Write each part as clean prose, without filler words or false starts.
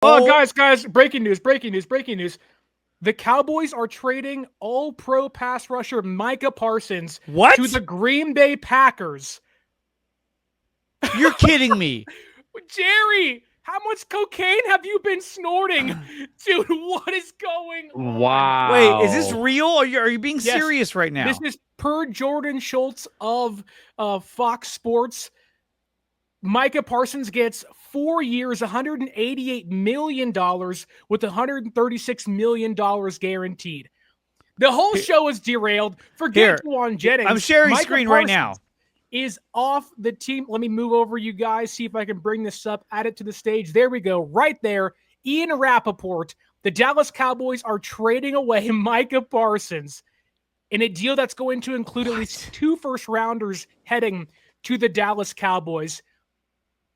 Oh, guys, breaking news. The Cowboys are trading all-pro pass rusher Micah Parsons What? to the Green Bay Packers. You're kidding me. Jerry, how much cocaine have you been snorting? Dude, what is going on? Wait, is this Wow. real? Are you being Yes, serious right now? This is per Jordan Schultz of Fox Sports. Micah Parsons gets 4 years, $188 million with $136 million guaranteed. The whole show is derailed. Forget Juwan Jennings. I'm sharing Micah screen Parsons right now. is off the team. Let me move over, you guys, see if I can bring this up, add it to the stage. There we go, right there. Ian Rappaport, the Dallas Cowboys are trading away Micah Parsons in a deal that's going to include at least 2 first-rounders heading to the Dallas Cowboys.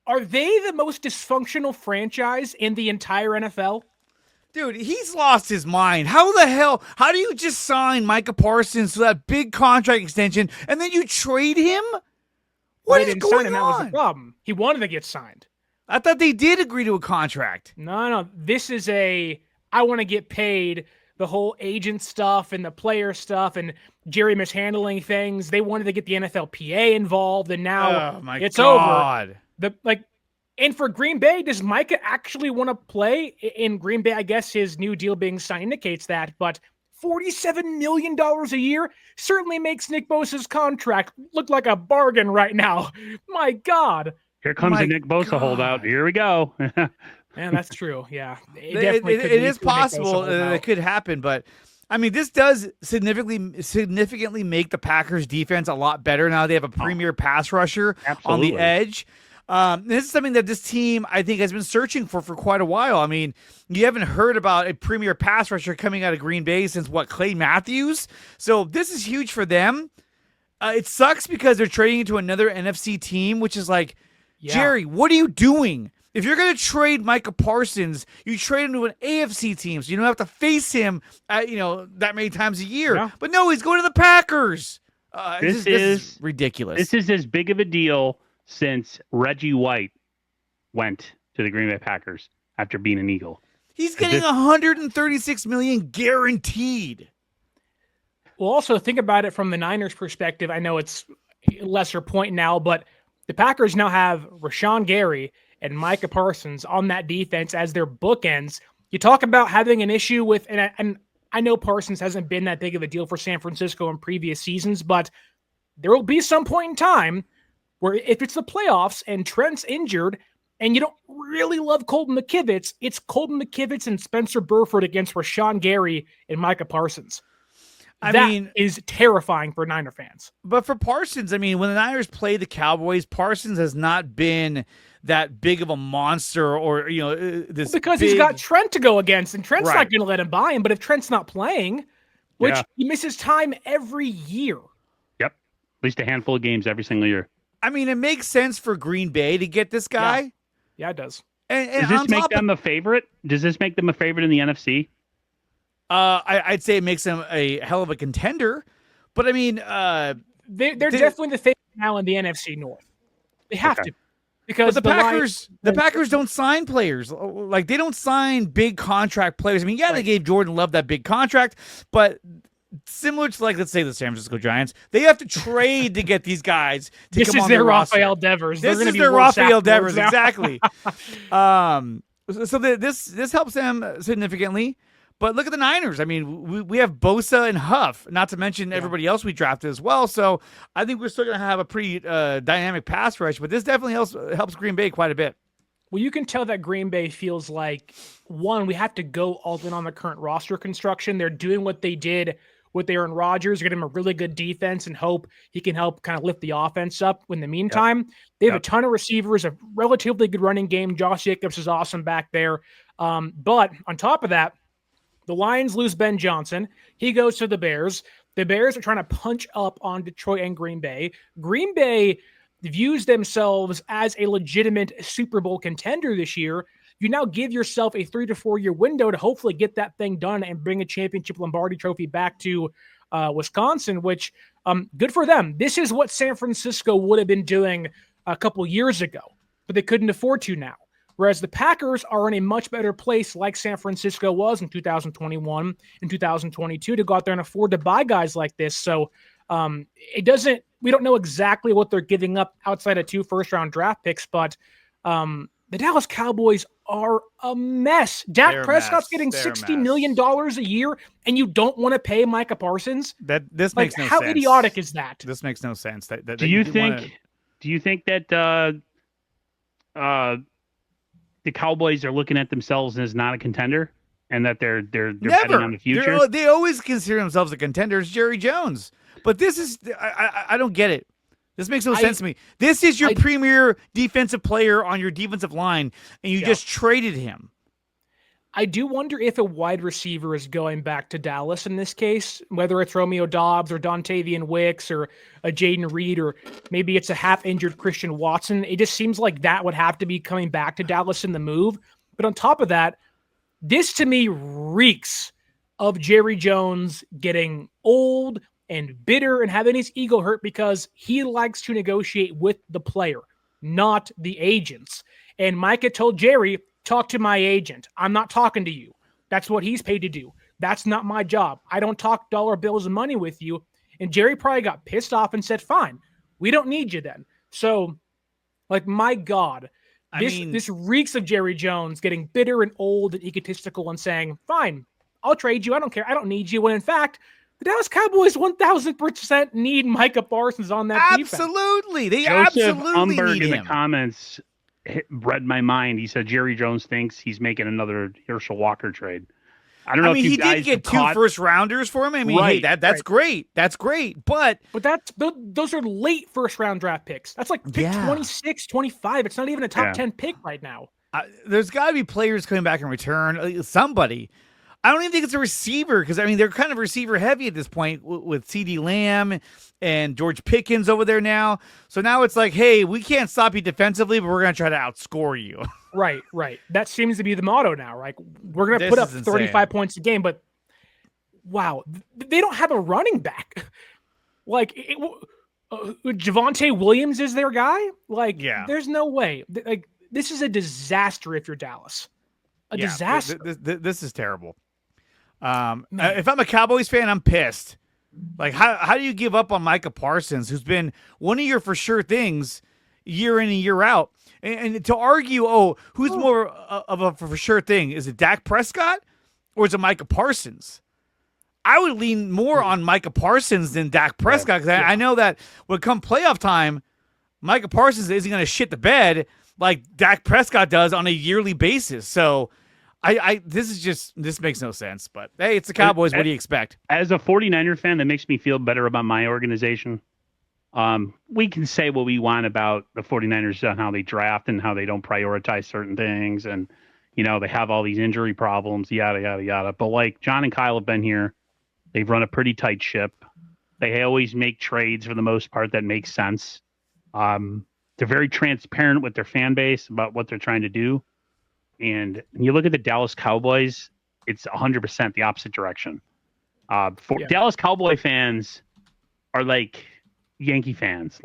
Are they the most dysfunctional franchise in the entire NFL? Dude, he's lost his mind. How do you just sign Micah Parsons to that big contract extension and then you trade him? What is going on? That was the problem. He wanted to get signed. I thought they did agree to a contract. No. This is I want to get paid. The whole agent stuff and the player stuff and Jerry mishandling things. They wanted to get the NFLPA involved, and now it's over. And for Green Bay, does Micah actually want to play in Green Bay? I guess his new deal being signed indicates that, but $47 million a year certainly makes Nick Bosa's contract look like a bargain right now. My God. Here comes the Nick Bosa holdout. Here we go. Man, that's true. Yeah. It is possible that it could happen, but I mean, this does significantly make the Packers defense a lot better now. They have a premier pass rusher on the edge. This is something that this team, I think, has been searching for quite a while. I mean, you haven't heard about a premier pass rusher coming out of Green Bay since, Clay Matthews? So this is huge for them. It sucks because they're trading into another NFC team, which is like, Jerry, what are you doing? If you're going to trade Micah Parsons, you trade him to an AFC team, so you don't have to face him that many times a year. Yeah. But no, he's going to the Packers. This is ridiculous. This is as big of a deal since Reggie White went to the Green Bay Packers after being an Eagle. He's getting $136 million guaranteed. Well, also think about it from the Niners' perspective. I know it's a lesser point now, but the Packers now have Rashawn Gary and Micah Parsons on that defense as their bookends. You talk about having an issue with, and I know Parsons hasn't been that big of a deal for San Francisco in previous seasons, but there will be some point in time where if it's the playoffs and Trent's injured and you don't really love Colton McKivitz, it's Colton McKivitz and Spencer Burford against Rashawn Gary and Micah Parsons. That is terrifying for Niner fans. But for Parsons, I mean, when the Niners play the Cowboys, Parsons has not been that big of a monster or, this because he's got Trent to go against, and Trent's not going to let him buy him. But if Trent's not playing, which he misses time every year. Yep. At least a handful of games every single year. I mean, it makes sense for Green Bay to get this guy. Yeah it does. And does this make them a favorite? Does this make them a favorite in the NFC? I'd say it makes them a hell of a contender. But, I mean... they're definitely the favorite now in the NFC North. They have to. Because the Packers don't sign players. Like, they don't sign big contract players. I mean, they gave Jordan Love that big contract, but... Similar to, let's say, the San Francisco Giants, they have to trade to get these guys to come on their roster. Rafael Devers. This is their Rafael Devers, exactly. So this helps them significantly. But look at the Niners. I mean, we have Bosa and Huff, not to mention everybody else we drafted as well. So I think we're still going to have a pretty dynamic pass rush, but this definitely helps Green Bay quite a bit. Well, you can tell that Green Bay feels like, one, we have to go all in on the current roster construction. They're doing what they did with Aaron Rodgers, get him a really good defense and hope he can help kind of lift the offense up. In the meantime, they have a ton of receivers, a relatively good running game. Josh Jacobs is awesome back there. But on top of that, the Lions lose Ben Johnson. He goes to the Bears. The Bears are trying to punch up on Detroit and Green Bay. Green Bay views themselves as a legitimate Super Bowl contender this year. You now give yourself a 3 to 4 year window to hopefully get that thing done and bring a championship Lombardi trophy back to Wisconsin, which good for them. This is what San Francisco would have been doing a couple years ago, but they couldn't afford to now. Whereas the Packers are in a much better place, like San Francisco was in 2021 and 2022, to go out there and afford to buy guys like this. So we don't know exactly what they're giving up outside of 2 first-round draft picks, but the Dallas Cowboys are a mess. Dak Prescott's getting $60 million a year, and you don't want to pay Micah Parsons? This makes no sense. How idiotic is that? This makes no sense. Do you think that the Cowboys are looking at themselves as not a contender, and that they're betting on the future? They always consider themselves a contender. It's Jerry Jones, but this is I don't get it. This makes no sense to me. This is your premier defensive player on your defensive line, and you just traded him. I do wonder if a wide receiver is going back to Dallas in this case, whether it's Romeo Doubs or Dontavian Wicks or a Jaden Reed, or maybe it's a half-injured Christian Watson. It just seems like that would have to be coming back to Dallas in the move. But on top of that, this to me reeks of Jerry Jones getting old and bitter and having his ego hurt because he likes to negotiate with the player, not the agents. And Micah told Jerry, talk to my agent. I'm not talking to you. That's what he's paid to do. That's not my job. I don't talk dollar bills and money with you. And Jerry probably got pissed off and said, fine, we don't need you then. So, my God, this reeks of Jerry Jones getting bitter and old and egotistical and saying, fine, I'll trade you. I don't care. I don't need you. When in fact, the Dallas Cowboys 1,000% need Micah Parsons on that defense. Absolutely. They Joseph absolutely Umberg need in him. The comments read my mind. He said Jerry Jones thinks he's making another Herschel Walker trade. I don't know if you guys he did get 2 first-rounders for him. Hey, that's great. That's great. But those are late first-round draft picks. That's like pick 26, 25. It's not even a top 10 pick right now. There's got to be players coming back in return. Somebody. I don't even think it's a receiver because, they're kind of receiver heavy at this point with CeeDee Lamb and George Pickens over there now. So now it's like, hey, we can't stop you defensively, but we're going to try to outscore you. Right. That seems to be the motto now, right? We're going to put up 35 points a game, but wow, they don't have a running back. Javonte Williams is their guy? There's no way. This is a disaster if you're Dallas. Disaster. This is terrible. If I'm a Cowboys fan, I'm pissed. How do you give up on Micah Parsons, who's been one of your for sure things year in and year out? And to argue, who's more of a for sure thing? Is it Dak Prescott or is it Micah Parsons? I would lean more on Micah Parsons than Dak Prescott because I know that when come playoff time, Micah Parsons isn't going to shit the bed like Dak Prescott does on a yearly basis. So this makes no sense, but hey, it's the Cowboys. What do you expect? As a 49er fan, that makes me feel better about my organization. We can say what we want about the 49ers and how they draft and how they don't prioritize certain things. And, they have all these injury problems, yada, yada, yada. But John and Kyle have been here. They've run a pretty tight ship. They always make trades for the most part that make sense. They're very transparent with their fan base about what they're trying to do. And when you look at the Dallas Cowboys, it's 100% the opposite direction. Dallas Cowboy fans are like Yankee fans.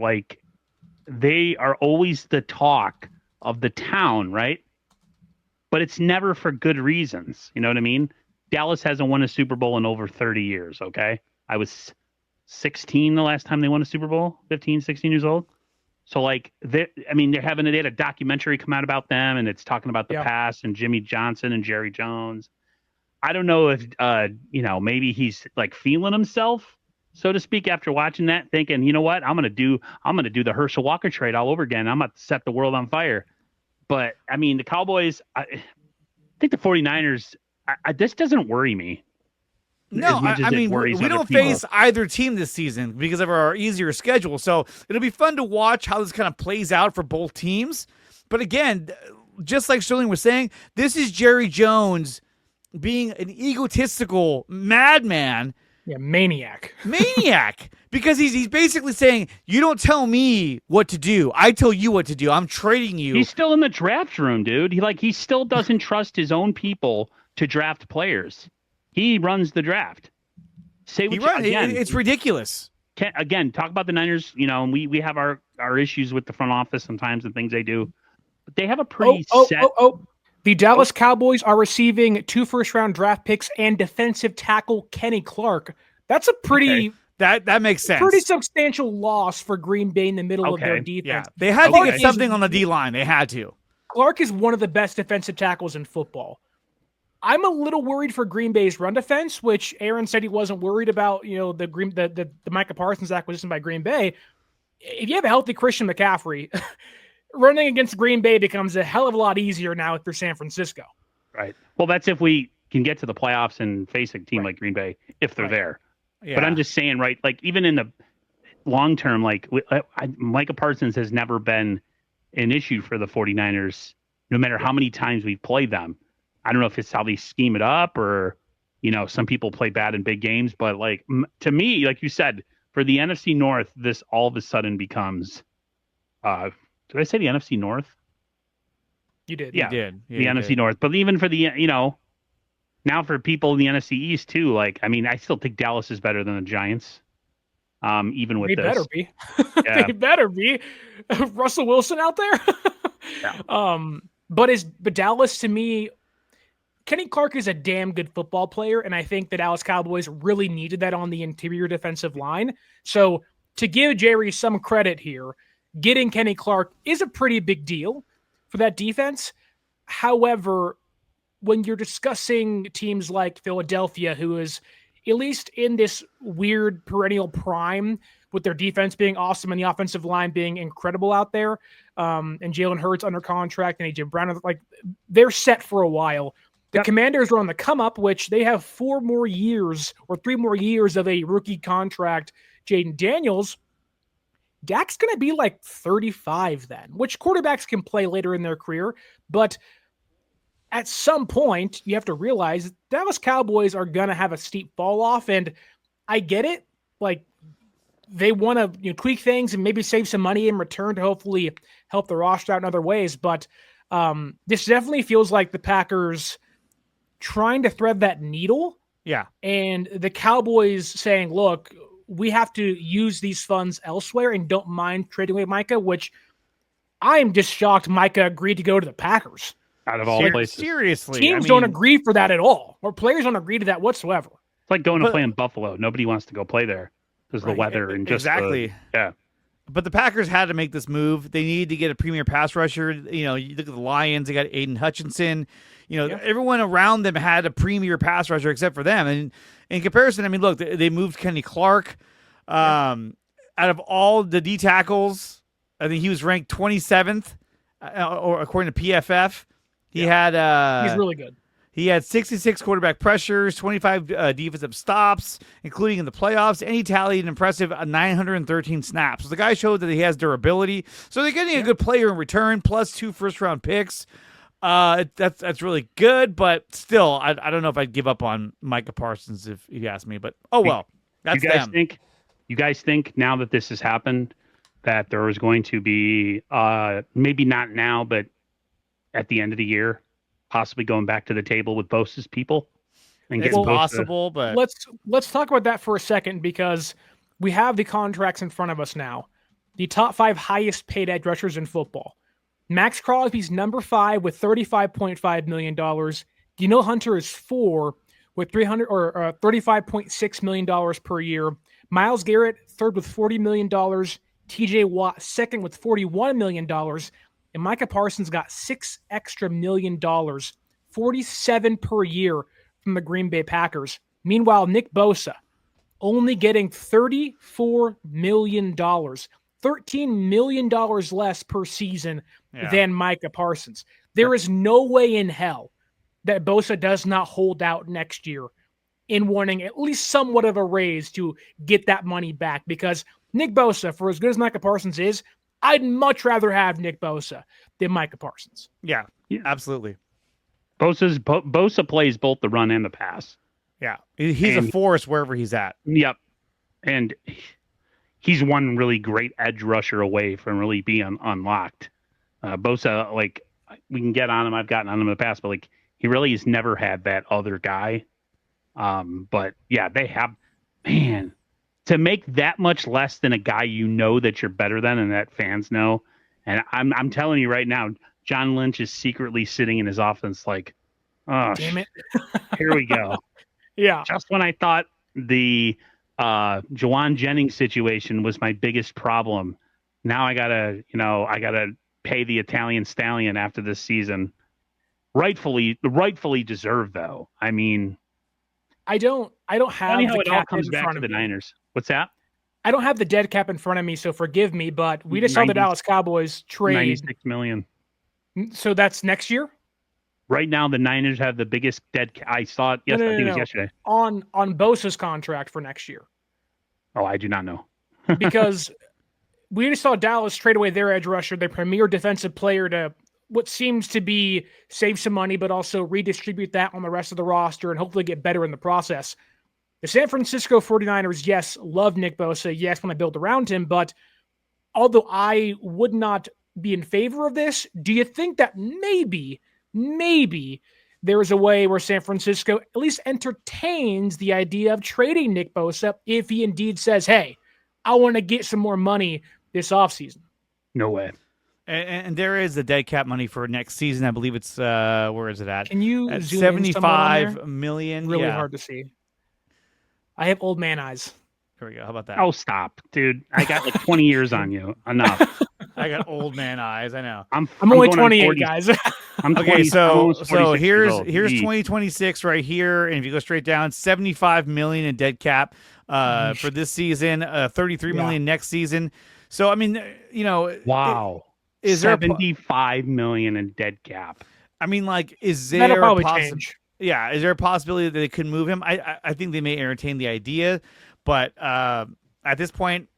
They are always the talk of the town, right? But it's never for good reasons. You know what I mean? Dallas hasn't won a Super Bowl in over 30 years, okay? I was 16 the last time they won a Super Bowl, 15, 16 years old. So they had a documentary come out about them, and it's talking about the past and Jimmy Johnson and Jerry Jones. I don't know if maybe he's feeling himself, so to speak, after watching that, thinking, you know what, I'm gonna do the Herschel Walker trade all over again. I'm gonna set the world on fire. But the Cowboys, I think the 49ers. This doesn't worry me. No, we don't face either team this season because of our easier schedule. So it'll be fun to watch how this kind of plays out for both teams. But again, just like Sterling was saying, this is Jerry Jones being an egotistical madman. Yeah, maniac. Because he's basically saying, you don't tell me what to do. I tell you what to do. I'm trading you. He's still in the draft room, dude. He still doesn't trust his own people to draft players. He runs the draft. It's ridiculous. Talk about the Niners. We have our issues with the front office sometimes and things they do. They have a pretty set. The Dallas Cowboys are receiving 2 first-round draft picks and defensive tackle Kenny Clark. That's a pretty that makes sense. Pretty substantial loss for Green Bay in the middle of their defense. Yeah. They had to get something on the D-line. They had to. Clark is one of the best defensive tackles in football. I'm a little worried for Green Bay's run defense, which Aaron said he wasn't worried about, the Micah Parsons acquisition by Green Bay. If you have a healthy Christian McCaffrey, running against Green Bay becomes a hell of a lot easier now if they're San Francisco. Right. Well, that's if we can get to the playoffs and face a team like Green Bay, if they're there. Yeah. But I'm just saying, right, like even in the long term, like Micah Parsons has never been an issue for the 49ers, no matter how many times we've played them. I don't know if it's how they scheme it up or, some people play bad in big games. But like to me, like you said, for the NFC North, this all of a sudden becomes did I say the NFC North? You did. Yeah, you did. The NFC North. But even for the, now for people in the NFC East too, like, I mean, I still think Dallas is better than the Giants. Even with they this. Better be. Yeah. They better be. Russell Wilson out there. Yeah. But Dallas, to me, Kenny Clark is a damn good football player, and I think the Dallas Cowboys really needed that on the interior defensive line. So to give Jerry some credit here, getting Kenny Clark is a pretty big deal for that defense. However, when you're discussing teams like Philadelphia, who is at least in this weird perennial prime with their defense being awesome and the offensive line being incredible out there, and Jalen Hurts under contract and A.J. Brown, like they're set for a while. The Commanders are on the come up, which they have 3 more years of a rookie contract. Jaden Daniels, Dak's going to be like 35 then, which quarterbacks can play later in their career. But at some point, you have to realize Dallas Cowboys are going to have a steep fall off. And I get it. Like they want to tweak things and maybe save some money in return to hopefully help the roster out in other ways. But this definitely feels like the Packers trying to thread that needle. Yeah. And the Cowboys saying, look, we have to use these funds elsewhere and don't mind trading away Micah, which I'm just shocked Micah agreed to go to the Packers. Out of all places. Seriously. Teams don't agree for that at all. Or players don't agree to that whatsoever. It's like going to play in Buffalo. Nobody wants to go play there because of the weather and just exactly. Yeah. But the Packers had to make this move. They needed to get a premier pass rusher. You look at the Lions, they got Aiden Hutchinson. Everyone around them had a premier pass rusher except for them. And in comparison, I mean, look, they moved Kenny Clark. Out of all the D tackles, I think he was ranked 27th, or according to PFF. He had he's really good. He had 66 quarterback pressures, 25 defensive stops, including in the playoffs, and he tallied an impressive 913 snaps. So the guy showed that he has durability. So they're getting a good player in return, plus 2 first-round picks. That's really good, but still, I don't know if I'd give up on Micah Parsons if you ask me. But well, that's them. You guys think now that this has happened that there is going to be maybe not now, but at the end of the year, possibly going back to the table with Bosa's people? And it's possible, but let's talk about that for a second because we have the contracts in front of us now. The top 5 highest paid edge rushers in football. Max Crosby's number 5 with $35.5 million. Danielle Hunter is 4 with $35.6 million per year. Myles Garrett, 3rd with $40 million. TJ Watt, 2nd with $41 million. And Micah Parsons got $6 extra million, 47 per year from the Green Bay Packers. Meanwhile, Nick Bosa only getting $34 million, $13 million less per season than Micah Parsons. There is no way in hell that Bosa does not hold out next year in wanting at least somewhat of a raise to get that money back because Nick Bosa, for as good as Micah Parsons is, I'd much rather have Nick Bosa than Micah Parsons. Yeah, absolutely. Bosa plays both the run and the pass. Yeah, he's a force wherever he's at. Yep, and he's one really great edge rusher away from really being unlocked. Bosa, like we can get on him. I've gotten on him in the past, but like he really has never had that other guy. But yeah, they have, man, to make that much less than a guy that you're better than and that fans know. And I'm telling you right now, John Lynch is secretly sitting in his office like, oh, damn it. Here we go. Yeah. Just when I thought the Jawan Jennings situation was my biggest problem, now I gotta pay the Italian stallion after this season. Rightfully deserved, though. I mean, I don't have funny how the it all cap comes in back front to of the me. Niners. What's that? I don't have the dead cap in front of me, so forgive me, but we just saw the Dallas Cowboys trade $96 million. So that's next year? Right now, the Niners have the biggest dead cap. I saw it yesterday. I think it was yesterday. On Bosa's contract for next year. Oh, I do not know. Because we just saw Dallas trade away their edge rusher, their premier defensive player, to what seems to be save some money, but also redistribute that on the rest of the roster and hopefully get better in the process. The San Francisco 49ers, yes, love Nick Bosa. Yes, when I build around him. But although I would not be in favor of this, do you think that maybe there is a way where San Francisco at least entertains the idea of trading Nick Bosa if he indeed says, hey, I want to get some more money this offseason? No way. And there is the dead cap money for next season. I believe it's where is it at? Can you at zoom $75 million? Really hard to see. I have old man eyes. Here we go. How about that? Oh, stop, dude. I got like 20 years on you. Enough. I got old man eyes. I know. I'm only 28, guys. I'm 20, okay, so here's 2026 right here, and if you go straight down, $75 million in dead cap for this season, $33 million next season. So I mean, wow, is $75 million in dead cap? I mean, like, is there that'll probably change? Yeah, is there a possibility that they could move him? I think they may entertain the idea, but at this point,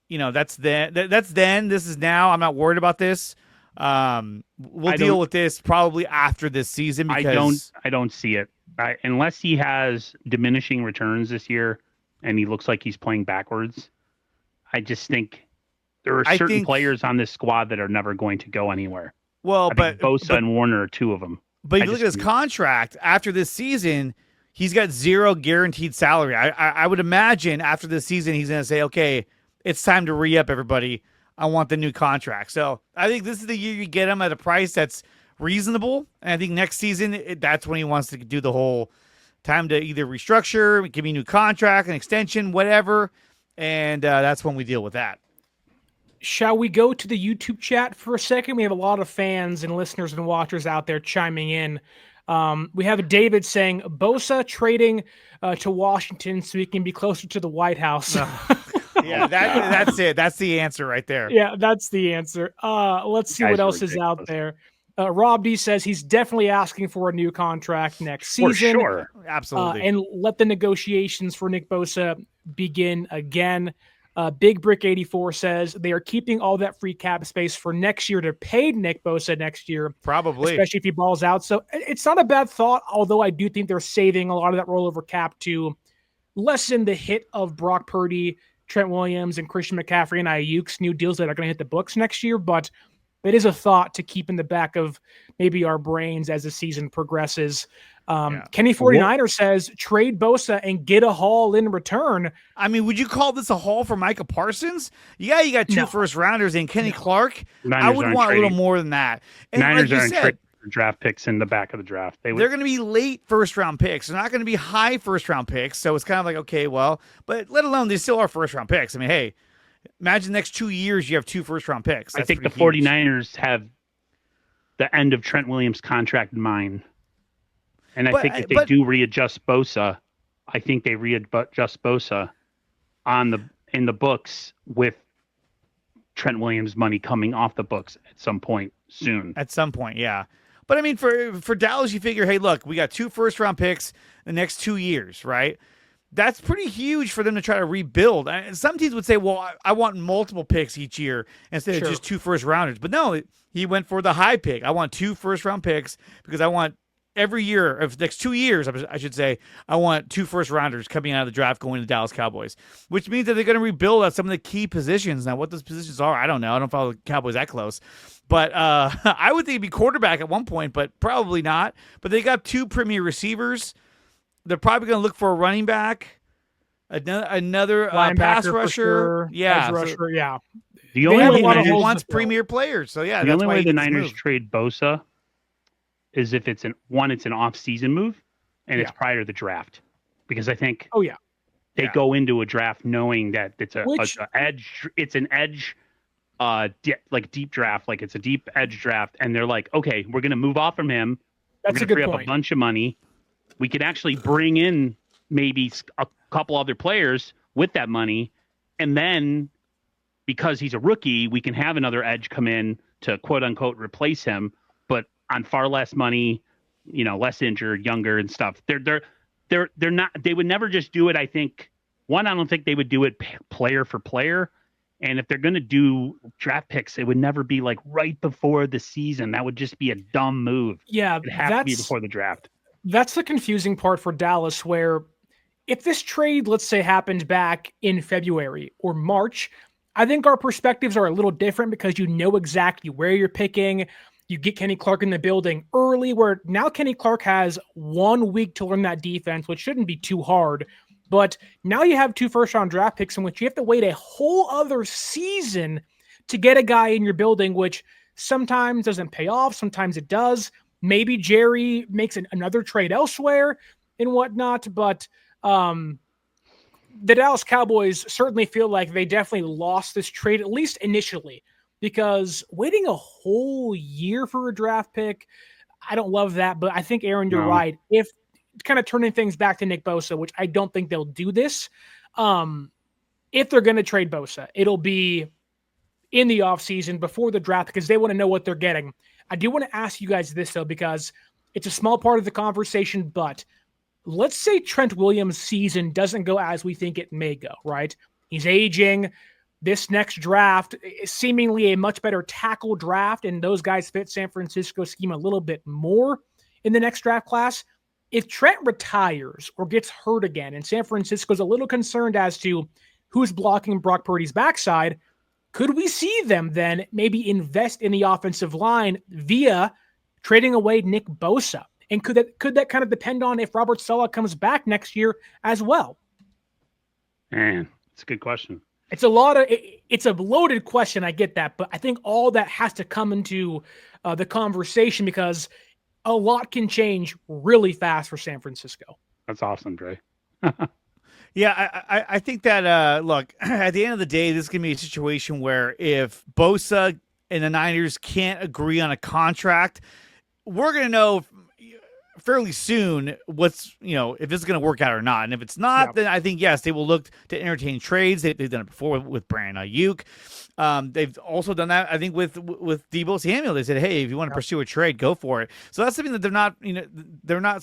that's then. This is now. I'm not worried about this. We'll deal with this probably after this season because I don't see it unless he has diminishing returns this year and he looks like he's playing backwards. I just think there are certain players on this squad that are never going to go anywhere. Well, but Bosa and Warner are two of them. But if you look at his contract after this season, he's got zero guaranteed salary. I would imagine after this season, he's going to say, okay, it's time to re-up, everybody. I want the new contract. So I think this is the year you get him at a price that's reasonable. And I think next season, that's when he wants to do the whole time to either restructure, give me a new contract, an extension, whatever. And that's when we deal with that. Shall we go to the YouTube chat for a second? We have a lot of fans and listeners and watchers out there chiming in. We have David saying, Bosa trading to Washington so he can be closer to the White House. Yeah, that's it. That's the answer right there. Yeah, that's the answer. Let's see what else is out there. Rob D says he's definitely asking for a new contract next season. For sure. Absolutely. And let the negotiations for Nick Bosa begin again. Big Brick 84 says they are keeping all that free cap space for next year to pay Nick Bosa next year. Probably. Especially if he balls out. So it's not a bad thought, although I do think they're saving a lot of that rollover cap to lessen the hit of Brock Purdy, Trent Williams, and Christian McCaffrey and Ayuk's new deals that are going to hit the books next year. But it is a thought to keep in the back of maybe our brains as the season progresses. Kenny 49er says trade Bosa and get a haul in return. I mean, would you call this a haul for Micah Parsons? Yeah, you got two first rounders and Kenny Clark. I would want a little more than that. And Niners aren't trading draft picks in the back of the draft. They're going to be late first round picks. They're not going to be high first round picks. So it's kind of like, okay, well, but let alone they still are first round picks. I mean, hey, imagine the next 2 years you have two first round picks. I think the 49ers have the end of Trent Williams' contract in mind. And I think if they do readjust Bosa, I think they readjust Bosa in the books with Trent Williams money coming off the books at some point soon. At some point, yeah. But I mean, for Dallas, you figure, hey, look, we got two first round picks the next 2 years, right? That's pretty huge for them to try to rebuild. Some teams would say, well, I want multiple picks each year instead of just two first rounders. But no, he went for the high pick. I want two first round picks because I want every year of the next 2 years, I should say, I want two first rounders coming out of the draft going to the Dallas Cowboys, which means that they're going to rebuild at some of the key positions. Now, what those positions are, I don't know. I don't follow the Cowboys that close. But I would think it'd be quarterback at one point, but probably not. But they got two premier receivers. They're probably going to look for a running back. Another pass Linebacker for rusher. sure, Yeah. edge rusher. Yeah. The They only have way a lot of he holes wants to fill. premier players. So yeah, the that's only why way he the made this Niners move. trade Bosa is if it's an off-season move and it's Yeah. prior to the draft, because I think Oh, yeah. they go into a draft knowing that it's an edge like deep draft, like it's a deep edge draft, and they're like, okay, we're going to move off from him. We're That's a going to good free up a point. bunch of money. We could actually bring in maybe a couple other players with that money, and then because he's a rookie, we can have another edge come in to quote unquote replace him, but on far less money, less injured, younger and stuff. They're not. They would never just do it. I think I don't think they would do it player for player. And if they're going to do draft picks, it would never be like right before the season. That would just be a dumb move. Yeah, It'd have to be before the draft. That's the confusing part for Dallas, where if this trade, let's say, happened back in February or March, I think our perspectives are a little different because you know exactly where you're picking. You get Kenny Clark in the building early, where now Kenny Clark has 1 week to learn that defense, which shouldn't be too hard. But now you have 2 first-round draft picks in which you have to wait a whole other season to get a guy in your building, which sometimes doesn't pay off, sometimes it does. Maybe Jerry makes another trade elsewhere and whatnot, but the Dallas Cowboys certainly feel like they definitely lost this trade, at least initially, because waiting a whole year for a draft pick, I don't love that, but I think, Aaron, you're right. If kind of turning things back to Nick Bosa, which I don't think they'll do this. If they're going to trade Bosa, it'll be in the offseason before the draft because they want to know what they're getting. I do want to ask you guys this, though, because it's a small part of the conversation, but let's say Trent Williams' season doesn't go as we think it may go, right? He's aging. This next draft is seemingly a much better tackle draft, and those guys fit San Francisco's scheme a little bit more in the next draft class. If Trent retires or gets hurt again, and San Francisco's a little concerned as to who's blocking Brock Purdy's backside, could we see them then maybe invest in the offensive line via trading away Nick Bosa? And could that kind of depend on if Robert Saleh comes back next year as well? Man, it's a good question. It's a loaded question. I get that, but I think all that has to come into the conversation because a lot can change really fast for San Francisco. That's awesome, Dre. Yeah, I think that, look, at the end of the day, this is going to be a situation where if Bosa and the Niners can't agree on a contract, we're going to know fairly soon what's, if it's going to work out or not. And if it's not, then I think, yes, they will look to entertain trades. They've done it before with Brandon Ayuk. They've also done that, I think, with Deebo Samuel. They said, hey, if you want to pursue a trade, go for it. So that's something that they're not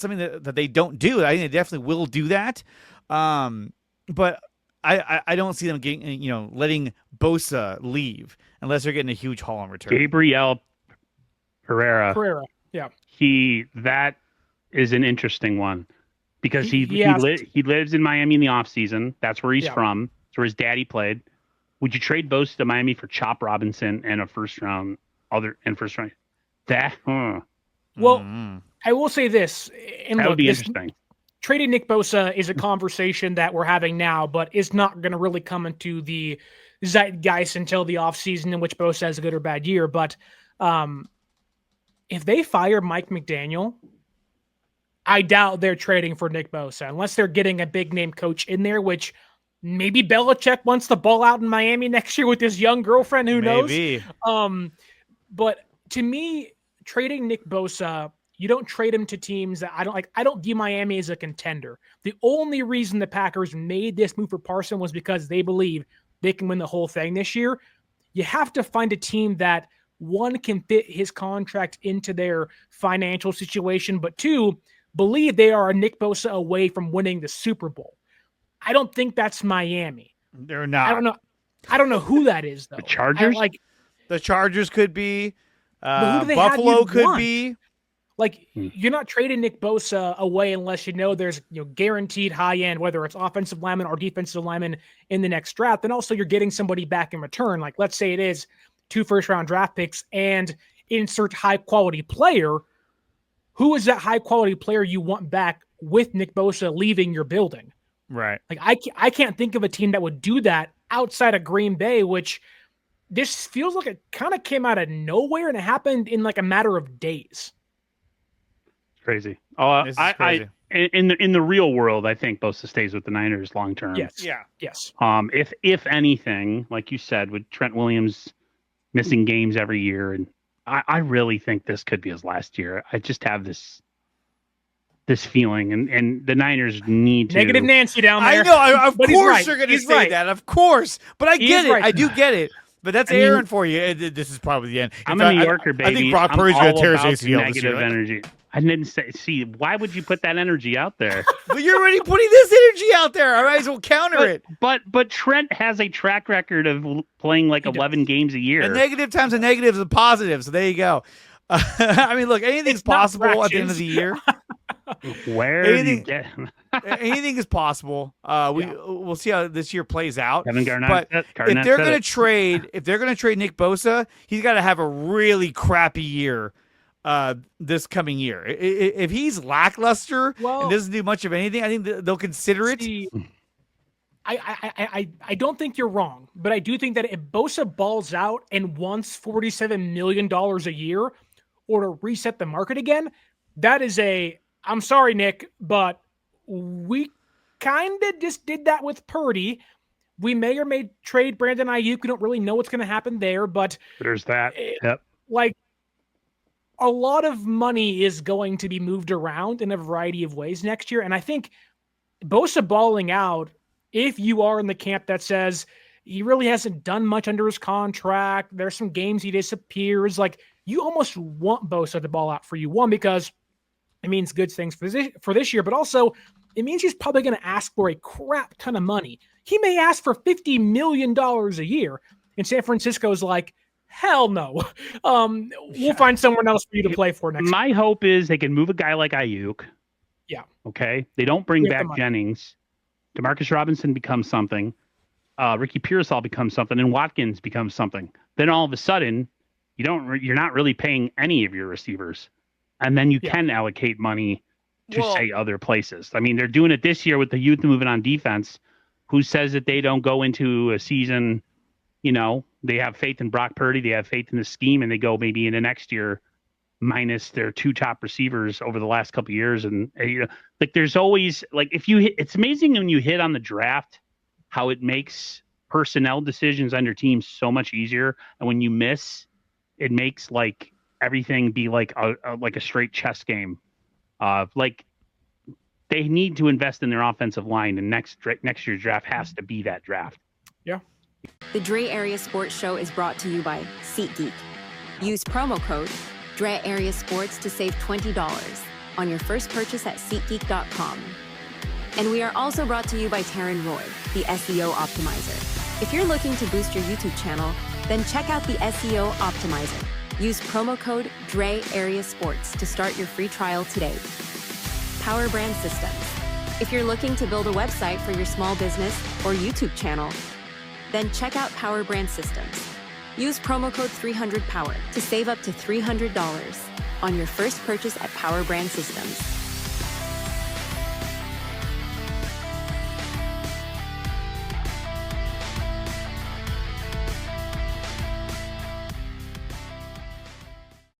something that they don't do. I think they definitely will do that. But I don't see them getting, letting Bosa leave unless they're getting a huge haul in return. Gabriel Pereira. Yeah. That is an interesting one because he lives in Miami in the offseason. That's where he's from. That's where his daddy played. Would you trade Bosa to Miami for Chop Robinson and a first round? Well, I will say this, and that would be interesting. Trading Nick Bosa is a conversation that we're having now, but it's not going to really come into the zeitgeist until the offseason in which Bosa has a good or bad year. But if they fire Mike McDaniel, I doubt they're trading for Nick Bosa unless they're getting a big name coach in there, which maybe Belichick wants the ball out in Miami next year with his young girlfriend. Who knows? But to me, trading Nick Bosa, you don't trade him to teams that I don't like. I don't view Miami as a contender. The only reason the Packers made this move for Parsons was because they believe they can win the whole thing this year. You have to find a team that, one, can fit his contract into their financial situation, but two, believe they are a Nick Bosa away from winning the Super Bowl. I don't think that's Miami. They're not. I don't know who that is, though. The Chargers? The Chargers could be. Buffalo could be. You're not trading Nick Bosa away unless there's guaranteed high end, whether it's offensive lineman or defensive lineman in the next draft. And also you're getting somebody back in return. Like, let's say it is 2 first-round draft picks and insert high-quality player. Who is that high-quality player you want back with Nick Bosa leaving your building? Right. Like I can't think of a team that would do that outside of Green Bay, which this feels like it kind of came out of nowhere and it happened in like a matter of days. Crazy. This is crazy. In the real world, I think Bosa stays with the Niners long term. Yes. Yeah. Yes. If anything, like you said, with Trent Williams missing games every year, and I really think this could be his last year. I just have this feeling, and the Niners need to. Negative Nancy down there. I know. Of But course right. you're going to He's say right. that. Of course. But I get it. Right. I do get it. But that's I mean, Aaron for you. This is probably the end. I'm a New Yorker, baby. I think Brock Purdy's going to tear his ACL this year. Negative energy. I didn't say. See, why would you put that energy out there? But you're already putting this energy out there. I might as well counter it. But Trent has a track record of playing like 11 games a year. A negative times a negative is a positive. So there you go. I mean, look, anything's possible at the end of the year. Anything is possible. We'll see how this year plays out. Kevin Garnett, but if they're going to trade Nick Bosa, he's got to have a really crappy year this coming year. If he's lackluster and doesn't do much of anything, I think they'll consider it. I don't think you're wrong, but I do think that if Bosa balls out and wants $47 million a year or to reset the market again, that is I'm sorry, Nick, but we kind of just did that with Purdy. We may or may trade Brandon Ayuk. We don't really know what's going to happen there, but there's that. Yep. Like, a lot of money is going to be moved around in a variety of ways next year. And I think Bosa balling out, if you are in the camp that says he really hasn't done much under his contract, there's some games he disappears, like you almost want Bosa to ball out for you. One, because it means good things for this year, but also it means he's probably going to ask for a crap ton of money. He may ask for $50 million a year. And San Francisco's like, hell no. We'll find someone else for you to play for next My year. hope is they can move a guy like Ayuk. Yeah. Okay. They don't bring back Jennings. Demarcus Robinson becomes something. Ricky Pearsall becomes something, and Watkins becomes something. Then all of a sudden, you're not really paying any of your receivers, and then you can allocate money to say other places. I mean, they're doing it this year with the youth moving on defense. Who says that they don't go into a season? They have faith in Brock Purdy, they have faith in the scheme, and they go maybe into next year minus their two top receivers over the last couple of years. And there's always it's amazing when you hit on the draft how it makes personnel decisions on your team so much easier, and when you miss, it makes like everything be like a straight chess game. They need to invest in their offensive line, and next year's draft has to be that draft. Yeah. The Dre Area Sports Show is brought to you by SeatGeek. Use promo code Dre Area Sports to save $20 on your first purchase at SeatGeek.com. And we are also brought to you by Taryn Roy, the SEO Optimizer. If you're looking to boost your YouTube channel, then check out the SEO Optimizer. Use promo code Dre Area Sports to start your free trial today. Power Brand Systems. If you're looking to build a website for your small business or YouTube channel, then check out Power Brand Systems. Use promo code 300POWER to save up to $300 on your first purchase at Power Brand Systems.